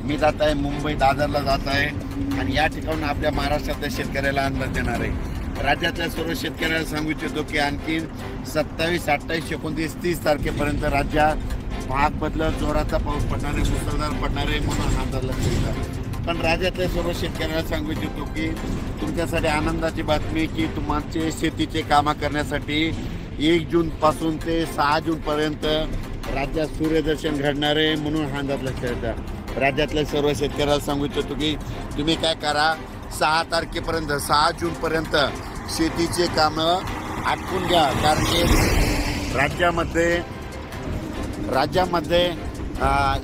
मी जात आहे मुंबई दादरला जात आहे आणि या ठिकाणून आपल्या महाराष्ट्रातल्या शेतकऱ्याला अंदाज देणार आहे। राज्यातल्या सर्व शेतकऱ्याला सांगू इच्छितो की आणखी 27, 28, 29, 30 तारखेपर्यंत राज्यात भाग बदलत जोराचा पाऊस पडणार आहे, मुसळधार पडणार आहे म्हणून हा अंदाज लक्षात येतात। पण राज्यातल्या सर्व शेतकऱ्याला सांगू इच्छितो की तुमच्यासाठी आनंदाची बातमी की तुमचे शेतीचे कामं करण्यासाठी 1 जूनपासून ते 6 जूनपर्यंत राज्यात सूर्यदर्शन घडणार आहे म्हणून हा अंदाज लक्षात येतात। राज्यातल्या सर्व शेतकऱ्याला सांगू इच्छितो की तुम्ही काय करा, 6 तारखेपर्यंत 6 जूनपर्यंत शेतीचे कामं आटपून घ्या, कारण की राज्यामध्ये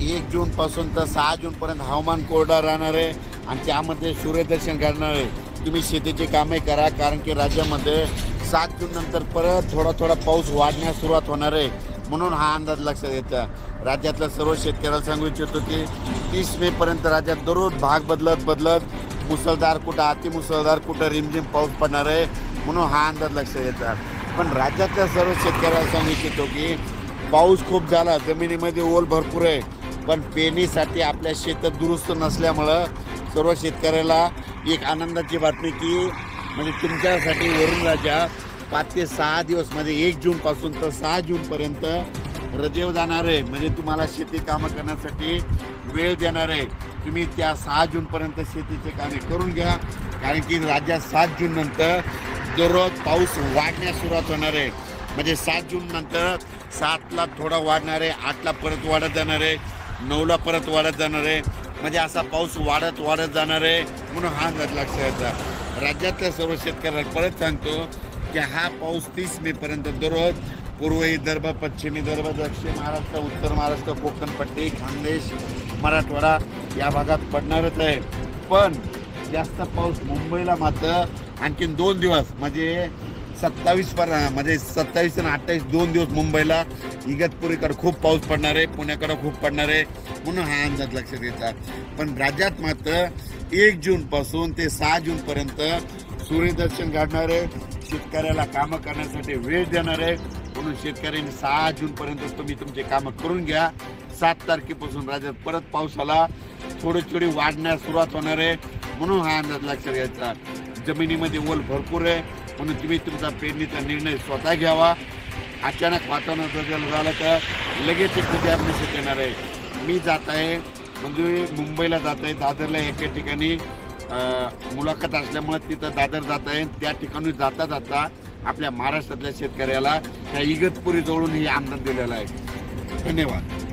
1 जूनपासून तर 6 जूनपर्यंत हवामान कोरडं राहणार आहे आणि त्यामध्ये सूर्यदर्शन घडणार आहे। तुम्ही शेतीची कामे करा, कारण की राज्यामध्ये 7 जून नंतर परत थोडा पाऊस वाढण्यास सुरुवात होणार आहे म्हणून हा अंदाज लक्षात येतो। राज्यातल्या सर्व शेतकऱ्याला सांगू इच्छितो की 30 मे पर्यंत राज्यात दररोज भाग बदलत मुसळधार, कुठं अतिमुसळधार, कुठं रिमझिम पाऊस पडणार आहे म्हणून हा अंदाज लक्षात येतात। पण राज्यातल्या सर्व शेतकऱ्याला सांगू इच्छितो की पाऊस खूप झाला, जमिनीमध्ये ओल भरपूर आहे, पण पेरणीसाठी आपल्या शेतात दुरुस्त नसल्यामुळं सर्व शेतकऱ्याला एक आनंदाची बातमी की म्हणजे तुमच्यासाठी वरून राज्या 5 ते 6 दिवस म्हणजे 1 जूनपासून तर 6 जूनपर्यंत रजेवर जाणार आहे, म्हणजे तुम्हाला शेती कामं करण्यासाठी वेळ देणार आहे। तुम्ही त्या 6 जूनपर्यंत शेतीचे कामे करून घ्या, कारण की राज्यात 7 जून नंतर दररोज पाऊस वाढण्यास सुरुवात होणार आहे। म्हणजे 7 जून नंतर 7ला थोडा वाढणार आहे, 8ला परत वाढत जाणार आहे, 9ला परत वाढत जाणार आहे, म्हणजे असा पाऊस वाढत जाणार आहे म्हणून हा अंदाज लक्षात येतात। राज्यातल्या सर्व शेतकऱ्यांना परत सांगतो की हा पाऊस 30 मे पर्यंत दररोज पूर्व विदर्भ, पश्चिम विदर्भ, दक्षिण महाराष्ट्र, उत्तर महाराष्ट्र, कोकण पट्टी, खानदेश, मराठवाडा या भागात पडणारच आहे। पण जास्त पाऊस मुंबईला मात्र आणखीन 2 दिवस म्हणजे 27 आणि 28 2 दिवस मुंबईला इगतपुरीकडे खूप पाऊस पडणार आहे, पुण्याकडे खूप पडणार आहे म्हणून हा अंदाज लक्षात येतात। पण राज्यात मात्र 1 जूनपासून ते 6 जूनपर्यंत सूर्यदर्शन घडणार आहे, शेतकऱ्याला कामं करण्यासाठी वेळ देणार आहे म्हणून शेतकऱ्यांनी 6 जूनपर्यंत तुम्ही तुमचे कामं करून घ्या। 7 तारखेपासून राज्यात परत पावसाला थोडी वाढण्यास सुरुवात होणार आहे म्हणून हा अंदाज लक्षात घ्यायचा। जमिनीमध्ये ओल भरपूर आहे म्हणून तुम्ही तुमचा पेरणीचा निर्णय स्वतः घ्यावा। अचानक वातावरण बदल झालं तर लगेच एक आपल्याशी येणार आहे। मी जात आहे म्हणजे मुंबईला जात आहे, दादरला एका ठिकाणी मुलाखत असल्यामुळे तिथं दादर जात आहे, त्या ठिकाणी जाता आपल्या महाराष्ट्रातल्या शेतकऱ्याला त्या इगतपुरी जवळून ही अंदाज दिलेला आहे। धन्यवाद।